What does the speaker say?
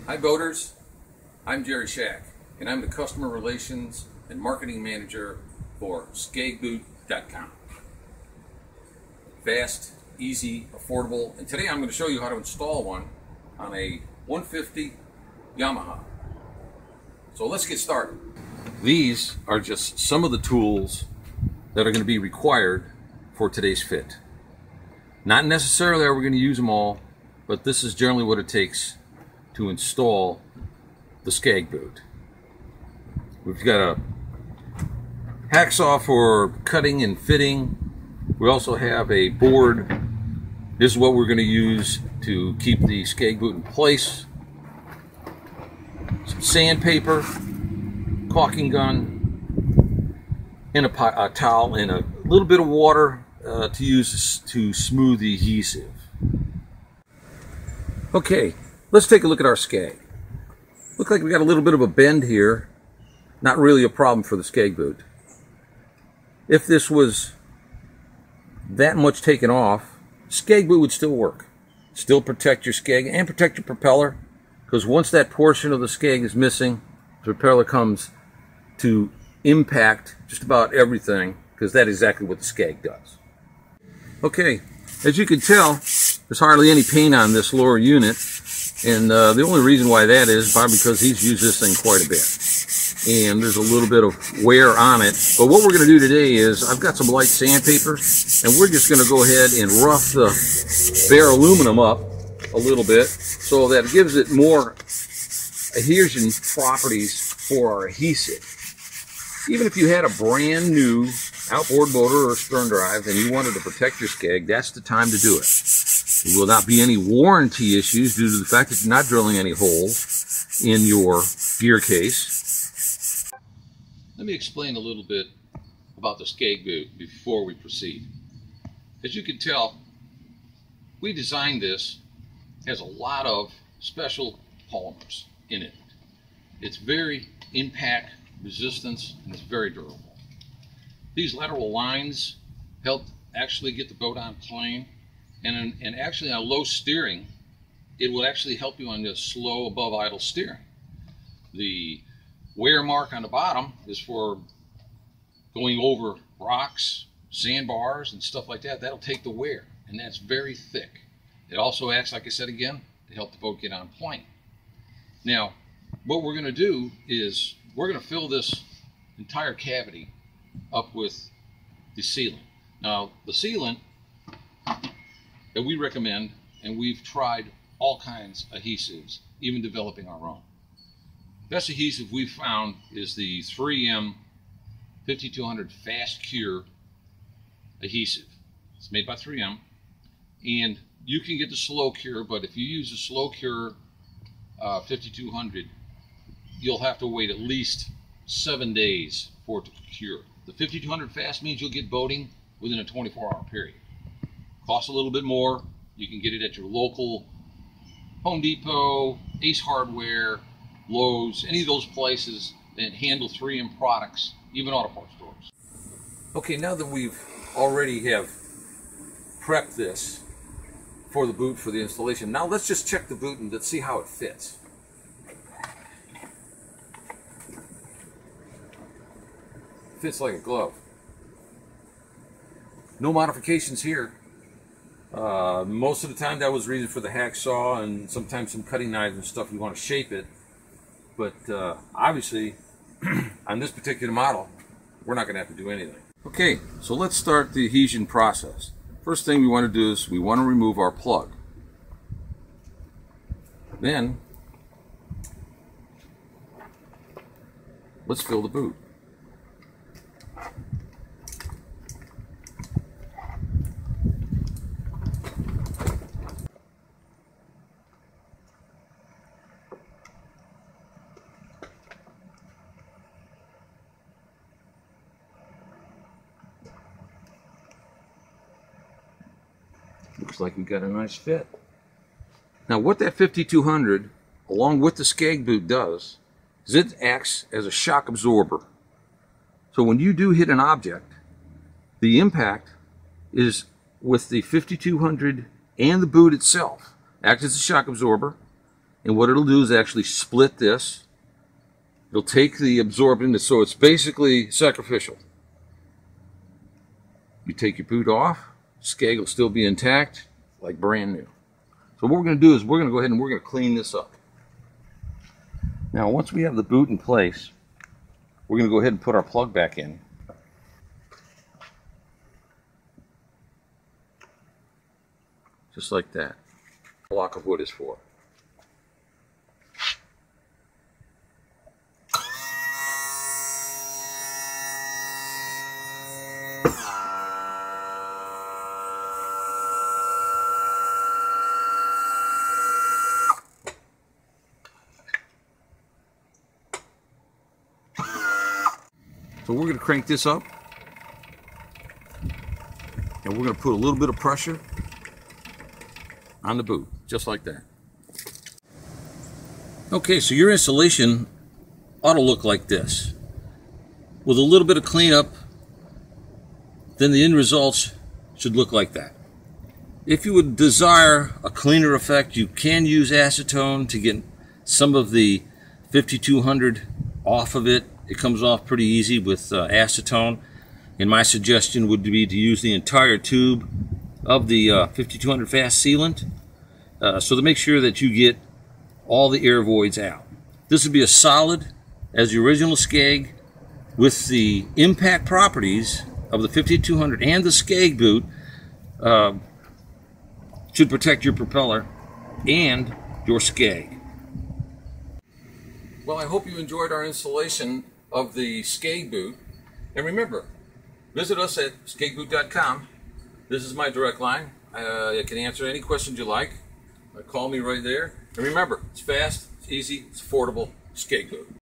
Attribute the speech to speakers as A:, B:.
A: Hi boaters, I'm Jerry Shack and I'm the Customer Relations and Marketing Manager for SKEG-BOOT.COM. Fast, easy, affordable, and today I'm going to show you how to install one on a 150 Yamaha. So let's get started. These are just some of the tools that are going to be required for today's fit. Not necessarily are we going to use them all, but this is generally what it takes to install the SKEG-BOOT. We've got a hacksaw for cutting and fitting. We also have a board. This is what we're going to use to keep the SKEG-BOOT in place. Some sandpaper, caulking gun, and a towel, and a little bit of water to use to smooth the adhesive. Okay, let's take a look at our SKEG. Looks like we got a little bit of a bend here. Not really a problem for the SKEG-BOOT. If this was that much taken off, SKEG-BOOT would still work. Still protect your SKEG and protect your propeller, because once that portion of the SKEG is missing, the propeller comes to impact just about everything, because that's exactly what the SKEG does. Okay, as you can tell, there's hardly any paint on this lower unit, and the only reason why that is probably because he's used this thing quite a bit. And there's a little bit of wear on it. But what we're going to do today is, I've got some light sandpaper, and we're just going to go ahead and rough the bare aluminum up a little bit so that it gives it more adhesion properties for our adhesive. Even if you had a brand new outboard motor or stern drive and you wanted to protect your SKEG, that's the time to do it. There will not be any warranty issues due to the fact that you're not drilling any holes in your gear case. Let me explain a little bit about the SKEG-BOOT before we proceed. As you can tell, we designed this. It has a lot of special polymers in it. It's very impact resistance and it's very durable. These lateral lines help actually get the boat on plane, and actually on low steering it will actually help you on the slow above idle steering. The wear mark on the bottom is for going over rocks, sandbars and stuff like that. That'll take the wear, and that's very thick. It also acts, like I said again, to help the boat get on plane. Now what we're going to do is we're going to fill this entire cavity up with the sealant. Now the sealant that we recommend, and we've tried all kinds of adhesives, even developing our own. Best adhesive we've found is the 3M 5200 Fast Cure adhesive. It's made by 3M, and you can get the slow cure, but if you use the slow cure 5200, you'll have to wait at least 7 days for it to cure. The 5200 Fast means you'll get boating within a 24-hour period. Costs a little bit more. You can get it at your local Home Depot, Ace Hardware, Lowe's, any of those places that handle 3M products, even auto parts stores. Okay, now that we've already have prepped this for the boot for the installation, now let's just check the boot and let's see how it fits. Fits like a glove. No modifications here. Most of the time that was the reason for the hacksaw, and sometimes some cutting knives and stuff, you want to shape it. But obviously on this particular model we're not going to have to do anything. Okay, so let's start the adhesion process. First thing we want to do is we want to remove our plug. Then let's fill the boot. Looks like we got a nice fit. Now what that 5200 along with the SKEG-BOOT does is it acts as a shock absorber. So when you do hit an object, the impact is with the 5200 and the boot itself. Acts as a shock absorber, And what it'll do is actually split this. It'll take the absorbent, so it's basically sacrificial. You take your boot off, skeg will still be intact, like brand new. So what we're going to do is we're going to go ahead and we're going to clean this up. Now once we have the boot in place, we're going to go ahead and put our plug back in. Just like that. A block of wood is for. So we're going to crank this up, and we're going to put a little bit of pressure on the boot, just like that. Okay, so your installation ought to look like this. With a little bit of cleanup, then the end results should look like that. If you would desire a cleaner effect, you can use acetone to get some of the 5200 off of it. It comes off pretty easy with acetone, and my suggestion would be to use the entire tube of the 5200 fast sealant, so to make sure that you get all the air voids out. This would be as solid as the original SKEG with the impact properties of the 5200 and the SKEG boot. Should protect your propeller and your SKEG. Well, I hope you enjoyed our installation of the SKEG boot. And remember, visit us at SKEG-BOOT.COM. This is my direct line. I can answer any questions you like. Call me right there. And remember, it's fast, it's easy, it's affordable. SKEG boot.